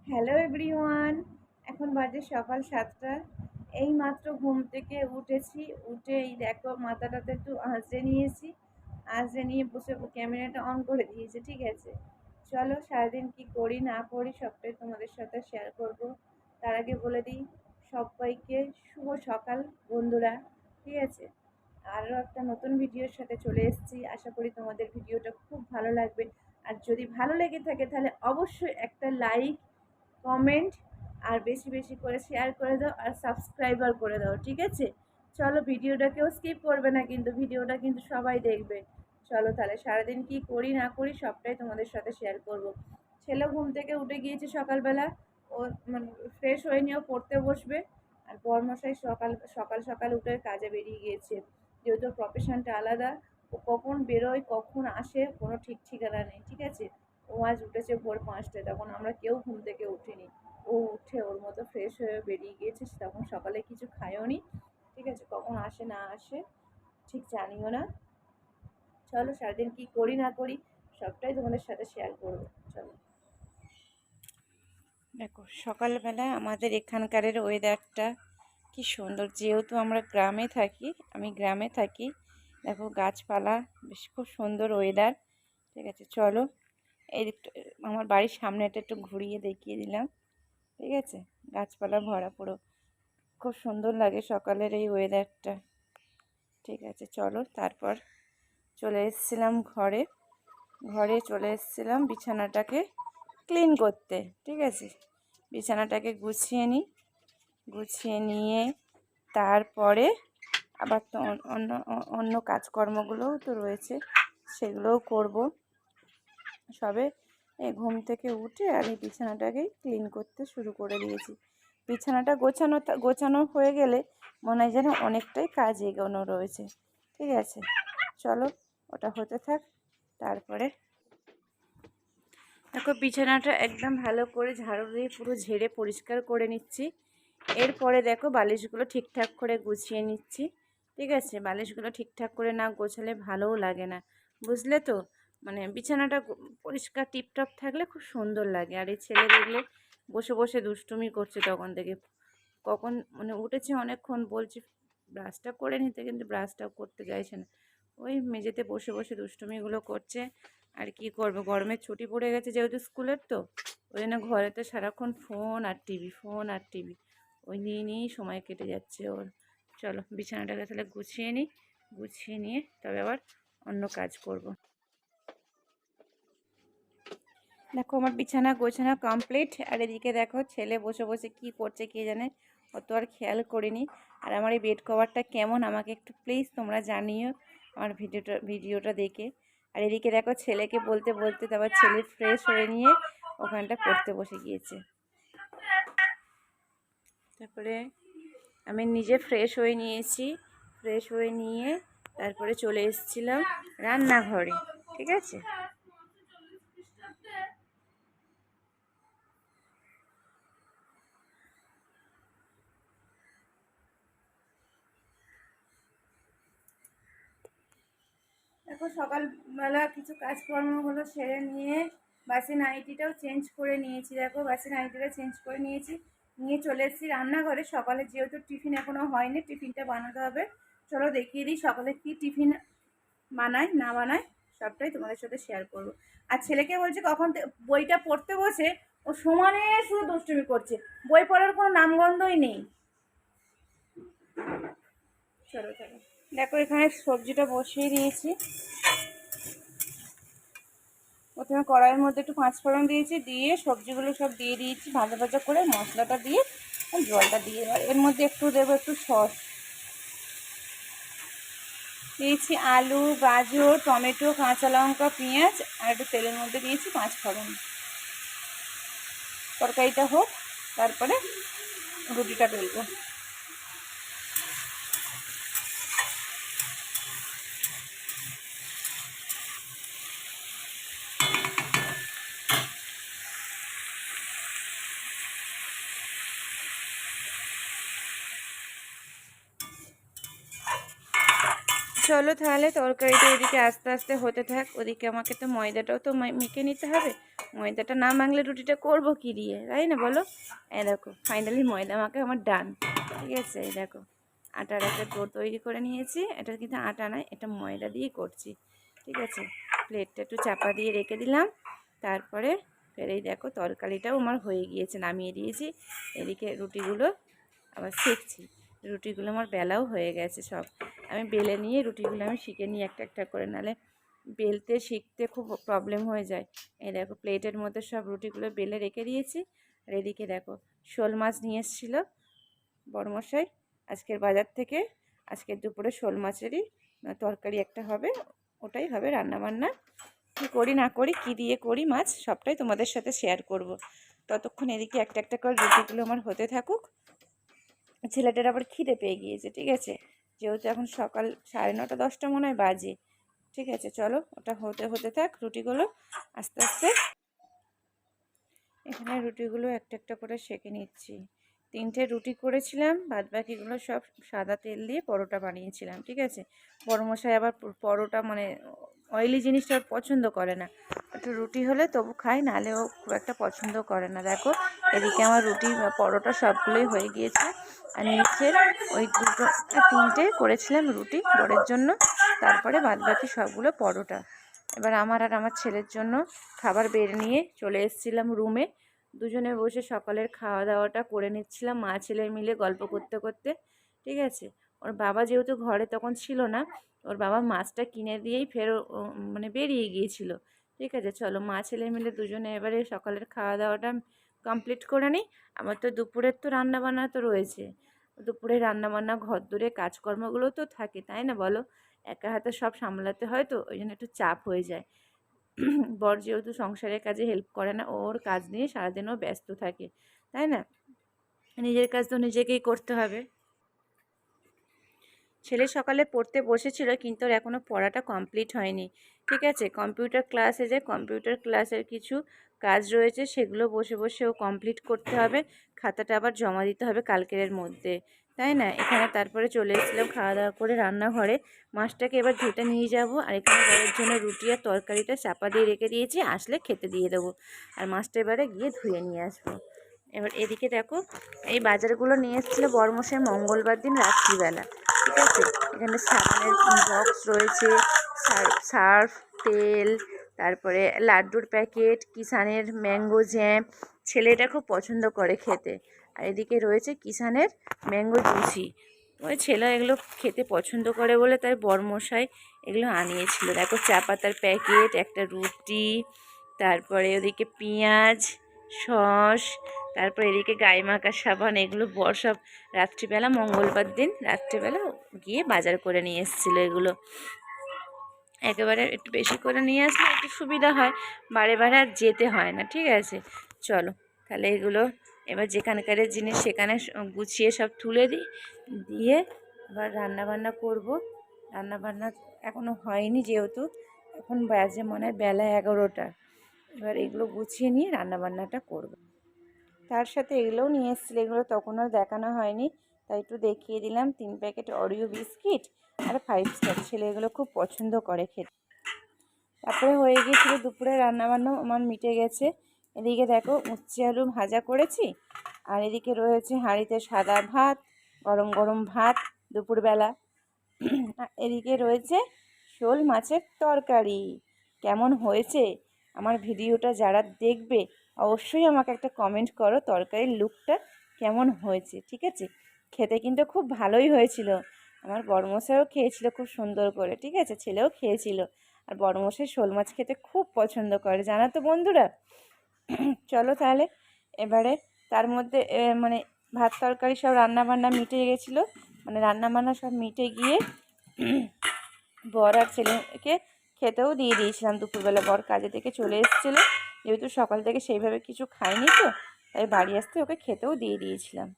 Hello everyone, এখন বাজে সকাল 7টা। এই মাত্র ঘুম থেকে উঠেছি। উঠে এই দেখো মাথাটাতে একটু আঁচড়ে নিয়েছি। আঁচড়ে নিয়ে বসে ক্যামেরাটা অন করে দিয়েছি। ঠিক আছে, চলো সারাদিন কি করি না করি সবটাই তোমাদের সাথে শেয়ার করব। তার আগে বলে দিই সবাইকে শুভ সকাল বন্ধুরা। ঠিক আছে, আরও একটা নতুন ভিডিওর সাথে চলে এসেছি। আশা করি তোমাদের ভিডিওটা খুব ভালো লাগবে। আর যদি ভালো লেগে থাকে তাহলে অবশ্যই একটা লাইক, কমেন্ট আর বেশি বেশি করে শেয়ার করে দাও আর সাবস্ক্রাইবার করে দাও। ঠিক আছে, চলো ভিডিওটা কেউ স্কিপ করবে না, কিন্তু ভিডিওটা কিন্তু সবাই দেখবে। চলো তাহলে সারাদিন কি করি না করি সবটাই তোমাদের সাথে শেয়ার করব। ছেলে ঘুম থেকে উঠে গিয়েছে সকালবেলা। ও মানে ফ্রেশ হয়ে নিয়েও পড়তে বসবে। আর বরমশাই সকাল সকাল সকাল উঠে কাজে বেরিয়ে গিয়েছে। যেহেতু প্রফেশনটা আলাদা, ও কখন বেরোয় কখন আসে কোনো ঠিক ঠিকানা নেই। ঠিক আছে, ও আজ উঠেছে ভোর 5টায়, তখন আমরা কেউ ঘুম থেকে উঠিনি। ও উঠে ওর মতো ফ্রেশ হয়ে বেরিয়ে গিয়েছে, তখন সকালে কিছু খায়ও নি। ঠিক আছে, কখন আসে না আসে ঠিক জানিও না। চলো সারাদিন কি করি না করি সবটাই তোমাদের সাথে শেয়ার করবো। চলো দেখো সকালবেলা আমাদের এখানকারের ওয়েদারটা কি সুন্দর। যেহেতু আমরা গ্রামে থাকি, আমি গ্রামে থাকি, দেখো গাছপালা বেশ খুব সুন্দর ওয়েদার। ঠিক আছে, চলো এই আমার বাড়ির সামনেটা একটু ঘুরিয়ে দেখিয়ে দিলাম। ঠিক আছে, গাছপালা ভরা পুরো, খুব সুন্দর লাগে সকালের এই ওয়েদারটা। ঠিক আছে, চলো তারপর চলে এসেছিলাম ঘরে। চলে এসেছিলাম বিছানাটাকে ক্লিন করতে। ঠিক আছে, বিছানাটাকে গুছিয়ে নিয়ে তারপরে আবার তো অন্য অন্য কাজকর্মগুলোও তো রয়েছে, সেগুলোও করব। সবে এই ঘুম থেকে উঠে আর এই বিছানাটাকেই ক্লিন করতে শুরু করে দিয়েছি। বিছানাটা গোছানো হয়ে গেলে মনে হয় যেন অনেকটাই কাজ এগোনো রয়েছে। ঠিক আছে, চলো ওটা হতে থাক। তারপরে দেখো বিছানাটা একদম ভালো করে ঝাড়ু দিয়ে পুরো ঝেড়ে পরিষ্কার করে নিচ্ছি। এরপরে দেখো বালিশগুলো ঠিকঠাক করে গুছিয়ে নিচ্ছি। ঠিক আছে, বালিশগুলো ঠিকঠাক করে না গোছালে ভালোও লাগে না, বুঝলে তো। মানে বিছানাটা পরিষ্কার টিপটপ থাকলে খুব সুন্দর লাগে। আর এই ছেলে দেখলে বসে বসে দুষ্টুমি করছে তখন থেকে, কখন মানে উঠেছে অনেকক্ষণ, বলছি ব্রাশটা করে নিতে, কিন্তু ব্রাশটাও করতে চাইছে না। ওই মেঝেতে বসে বসে দুষ্টুমিগুলো করছে। আর কি করবে, গরমের ছুটি পড়ে গেছে যেহেতু স্কুলের, তো ওই জন্য ঘরে তো সারাক্ষণ ফোন আর টিভি, ওই নিয়েই সময় কেটে যাচ্ছে ওর। চলো বিছানাটাকে তাহলে গুছিয়ে নিয়ে তবে আবার অন্য কাজ করব। দেখো আমার বিছানা গোছানো কমপ্লিট। আর এদিকে দেখো ছেলে বসে বসে কি করছে কে জানে, অত আর খেয়াল করিনি। আর আমার এই বেড কভারটা কেমন আমাকে একটু প্লিজ তোমরা জানিও আমার ভিডিওটা দেখে। আর এদিকে দেখো ছেলেকে বলতে বলতে তারপর ছেলে ফ্রেশ হয়ে নিয়ে ওখানটা পড়তে বসে গিয়েছে। তারপরে আমি নিজে ফ্রেশ হয়ে নিয়েছি। ফ্রেশ হয়ে নিয়ে তারপরে চলে এসেছিলাম রান্নাঘরে। ঠিক আছে, দেখো সকালবেলা কিছু কাজকর্মগুলো সেরে নিয়ে বাসি নাইটিটাও চেঞ্জ করে নিয়েছি। দেখো বাসি নাইটিটা চেঞ্জ করে নিয়ে চলে এসেছি রান্নাঘরে। সকালে যেহেতু টিফিন এখনও হয়নি, টিফিনটা বানাতে হবে। চলো দেখিয়ে দিই সকালে কি টিফিন বানায় না বানায় সবটাই তোমাদের সাথে শেয়ার করবো। আর ছেলেকে বলছে কখন বইটা পড়তে বসে ও সমানে শুধু দুষ্টুমি করছে, বই পড়ার কোনো নামগন্ধই নেই। চলো চলো দেখো এখানে সবজিটা বসিয়ে দিয়েছি। প্রথমে কড়াইয়ের মধ্যে একটু পাঁচফোড়ন দিয়েছি, দিয়ে সবজিগুলো সব দিয়ে দিয়েছি ভাজা ভাজা করে, মশলাটা দিয়ে জলটা দিয়ে এর মধ্যে একটু দেবো একটু সস দিয়েছি, আলু গাজর টমেটো কাঁচা লঙ্কা পেঁয়াজ আর একটু তেলের মধ্যে দিয়েছি পাঁচফোড়ন। তরকারিটা হোক, তারপরে রুটিটা বেলবো। চলো তাহলে তরকারিটা এদিকে আস্তে আস্তে হতে থাক। ওদিকে আমাকে তো ময়দাটাও তো মেখে নিতে হবে, ময়দাটা না মাখলে রুটিটা করবো কী দিয়ে, তাই না বলো? এই দেখো ফাইনালি ময়দা মাখা আমার ডান। ঠিক আছে, এই দেখো আটার একটা ডো তৈরি করে নিয়েছি। এটা কিন্তু আটা নয়, এটা ময়দা দিয়ে করছি। ঠিক আছে, প্লেটটা একটু চাপা দিয়ে রেখে দিলাম। তারপরে ফের এই দেখো তরকারিটাও আমার হয়ে গিয়েছে, নামিয়ে দিয়েছি। এদিকে রুটিগুলো আবার সেঁকছি। রুটিগুলো আমার বেলাও হয়ে গেছে সব। আমি বেলে নিয়ে রুটিগুলো আমি শিখে নিই একটা একটা করে, নাহলে বেলতে শিখতে খুব প্রবলেম হয়ে যায়। এই দেখো প্লেটের মধ্যে সব রুটিগুলো বেলে রেখে দিয়েছি। আর এদিকে দেখো শোল মাছ নিয়ে এসেছিলো বড়মশাই আজকের বাজার থেকে। আজকের দুপুরে শোল মাছেরই তরকারি একটা হবে, ওটাই হবে রান্নাবান্না। কী করি না করি, কী দিয়ে করি মাছ, সবটাই তোমাদের সাথে শেয়ার করব। ততক্ষণ এদিকে একটা একটা করে রুটিগুলো আমার হতে থাকুক। ছেলেটার আবার খিদে পেয়ে গিয়েছে। ঠিক আছে, যেহেতু এখন সকাল 9:30 10টা মনে হয় বাজে। ঠিক আছে, চলো ওটা হতে হতে থাক রুটিগুলো আস্তে আস্তে। এখানে রুটিগুলো একটা একটা করে সেঁকে নিচ্ছি। 3টে রুটি করেছিলাম, বাদবাকিগুলো সব সাদা তেল দিয়ে পরোটা বানিয়েছিলাম। ঠিক আছে, বড়মশাই আবার পরোটা মানে অয়েলি জিনিসটা পছন্দ করে না, একটু রুটি হলে তবু খায়, নাহলে ও খুব একটা পছন্দ করে না। দেখো এদিকে আমার রুটি পরোটা সবগুলোই হয়ে গিয়েছে। আর নিচের ওই 3টে করেছিলাম রুটি বরের জন্য, তারপরে বাদবাকি সবগুলো পরোটা। এবার আমার আর আমার ছেলের জন্য খাবার বের নিয়ে চলে এসেছিলাম রুমে। দুজনে বসে সকালের খাওয়া দাওয়াটা করে নিচ্ছিলাম, মা ছেলে মিলে গল্প করতে করতে। ঠিক আছে, ওর বাবা যেহেতু ঘরে তখন ছিল না, ওর বাবা মাছটা কিনে দিয়েই ফের মানে বেরিয়ে গিয়েছিল। ঠিক আছে, চলো মা ছেলে মিলে দুজনে এবারে সকালের খাওয়া দাওয়াটা কমপ্লিট করে নিই। আমার তো দুপুরের তো রান্নাবান্না তো রয়েছে, দুপুরে রান্নাবান্না ঘর দূরে কাজকর্মগুলো তো থাকে, তাই না বলো? একা হাতে সব সামলাতে হয়, তো ওই জন্য একটু চাপ হয়ে যায়। বর যেহেতু সংসারের কাজে হেল্প করে না, ওর কাজ নিয়ে সারাদিনও ব্যস্ত থাকে, তাই না? নিজের কাজ তো নিজেকেই করতে হবে। ছেলে সকালে পড়তে বসেছিল, কিন্তু ওর এখনও পড়াটা কমপ্লিট হয়নি। ঠিক আছে, কম্পিউটার ক্লাসে যে কম্পিউটার ক্লাসের কিছু কাজ রয়েছে, সেগুলো বসে বসে ও কমপ্লিট করতে হবে। খাতাটা আবার জমা দিতে হবে কালকের মধ্যে, তাই না? এখানে তারপরে চলে এসেছিলাম খাওয়া দাওয়া করে রান্নাঘরে। মাছটাকে এবার ধুতে নিয়ে যাব, আর এখানে বরের জন্য রুটি আর তরকারিটা চাপা দিয়ে রেখে দিয়েছি, আসলে খেতে দিয়ে দেবো। আর মাছটা এবারে গিয়ে ধুয়ে নিয়ে আসবো। এবার এদিকে দেখো এই বাজারগুলো নিয়ে এসেছিলো বড়মশাই মঙ্গলবার দিন রাত্রিবেলা। ঠিক আছে, এখানে সাবানের বক্স রয়েছে, সার্ফ, তেল, তারপরে লাড্ডুর প্যাকেট, কিষানের ম্যাঙ্গো জ্যাম, ছেলেটা খুব পছন্দ করে খেতে। আর এদিকে রয়েছে কিষানের ম্যাঙ্গো জুসি। ওই ছেলে এগুলো খেতে পছন্দ করে বলে তাই বড়মশাই এগুলো আনিয়েছিল। দেখো চা পাতার প্যাকেট, একটা রুটি, তারপরে ওদিকে পেঁয়াজ, সস, তারপর এদিকে গায়ে মাখা সাবান, এগুলো বর সব রাত্রিবেলা মঙ্গলবার দিন রাত্রিবেলা গিয়ে বাজার করে নিয়ে এসেছিলো। এগুলো একেবারে একটু বেশি করে নিয়ে আসলে একটু সুবিধা হয়, বারে বারে আর যেতে হয় না। ঠিক আছে, চলো তাহলে এগুলো এবার যেখানকার জিনিস সেখানে গুছিয়ে সব তুলে দিই, দিয়ে এবার রান্নাবান্না করব। রান্নাবান্না এখনও হয়নি, যেহেতু এখন বাজে মনে হয় বেলা 11টা। এবার এগুলো গুছিয়ে নিয়ে রান্নাবান্নাটা করব। তার সাথে এগুলোও নিয়ে এসেছিলো, এগুলো তখন আর দেখানো হয়নি, তাই একটু দেখিয়ে দিলাম। 3 প্যাকেট অরিও বিস্কিট আর 5 স্টার, ছেলে এগুলো খুব পছন্দ করে খেতে। তারপরে হয়ে গিয়েছিলো দুপুরে রান্নাবান্না আমার মিটে গেছে। এদিকে দেখো উচ্ছে আলু ভাজা করেছি, আর এদিকে রয়েছে হাঁড়িতে সাদা ভাত, গরম গরম ভাত দুপুরবেলা। এদিকে রয়েছে শোল মাছের তরকারি। কেমন হয়েছে আমার ভিডিওটা যারা দেখবে, অবশ্যই আমাকে একটা কমেন্ট করো তরকারির লুকটা কেমন হয়েছে। ঠিক আছে, খেতে কিন্তু খুব ভালোই হয়েছিল। আমার বড়মশাইও খেয়েছিল খুব সুন্দর করে। ঠিক আছে, ছেলেও খেয়েছিল। আর বড়মশাই শোল মাছ খেতে খুব পছন্দ করে, জানো তো বন্ধুরা। চলো তাহলে এবারে তার মধ্যে মানে ভাত তরকারি সব রান্নাবান্না মিটে গেছিলো, মানে রান্নাবান্না সব মিটে গিয়ে বর আর ছেলেকে খেতেও দিয়ে দিয়েছিলাম দুপুরবেলা। বর কাজে থেকে চলে এসেছিলো, যেহেতু সকাল থেকে সেইভাবে কিছু খাইনি, তো তাই বাড়ি আসতে ওকে খেতেও দিয়ে দিয়েছিলাম।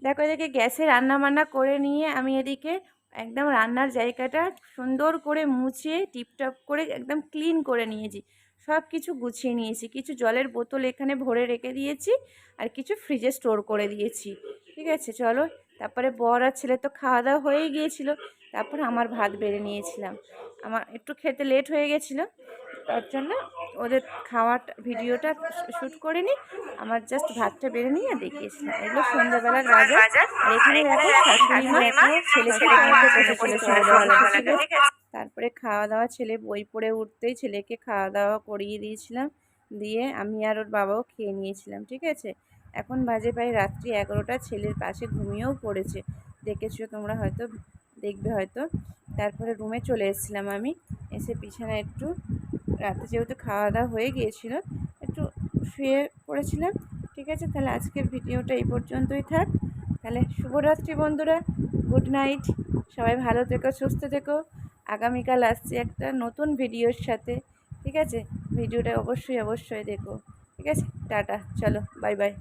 দেখো এদিকে গ্যাসে রান্নাবান্না করে নিয়ে আমি এদিকে একদম রান্নার জায়গাটা সুন্দর করে মুছিয়ে টিপটপ করে একদম ক্লিন করে নিয়েছি। সব কিছু গুছিয়ে নিয়েছি, কিছু জলের বোতল এখানে ভরে রেখে দিয়েছি, আর কিছু ফ্রিজে স্টোর করে দিয়েছি। ঠিক আছে, চলো তারপরে বর আর ছেলে তো খাওয়া দাওয়া হয়েই গিয়েছিলো। তারপর আমার ভাত বেড়ে নিয়েছিলাম, আমার একটু খেতে লেট হয়ে গেছিলো। তার জন্য ওদের খাওয়ার ভিডিওটা শ্যুট করে নিই, আমার জাস্ট ভাতটা বেড়ে নিয়ে দেখিয়েছিলাম। এগুলো সন্ধ্যাবেলার বাজার। আর এখানে দেখো শাশুড়ি মা ছেলেকে পড়াতে বসেছিল সন্ধ্যাবেলাটা, ঠিক আছে। তারপরে খাওয়া দাওয়া, ছেলে বই পড়ে উঠতেই ছেলেকে খাওয়া দাওয়া করিয়ে দিয়েছিলাম, দিয়ে আমি আর ওর বাবাও খেয়ে নিয়েছিলাম, ঠিক আছে। এখন বাজে প্রায় রাত্রি 11টা, ছেলের পাশে ঘুমিয়েও পড়েছে, দেখেছো তোমরা হয়তো, দেখবে হয়তো। তারপরে রুমে চলে এসেছিলাম আমি, এসে বিছানায় একটু রাতে যেহেতু খাওয়া দাওয়া হয়ে গিয়েছিল একটু শুয়ে পড়েছিলাম, ঠিক আছে। তাহলে আজকের ভিডিওটা এই পর্যন্তই থাক। তাহলে শুভরাত্রি বন্ধুরা, গুড নাইট, সবাই ভালো থেকো, সুস্থ থেকো। আগামীকাল আসছি একটা নতুন ভিডিওর সাথে, ঠিক আছে। ভিডিওটা অবশ্যই দেখো, ঠিক আছে। টাটা, চলো, বাই বাই।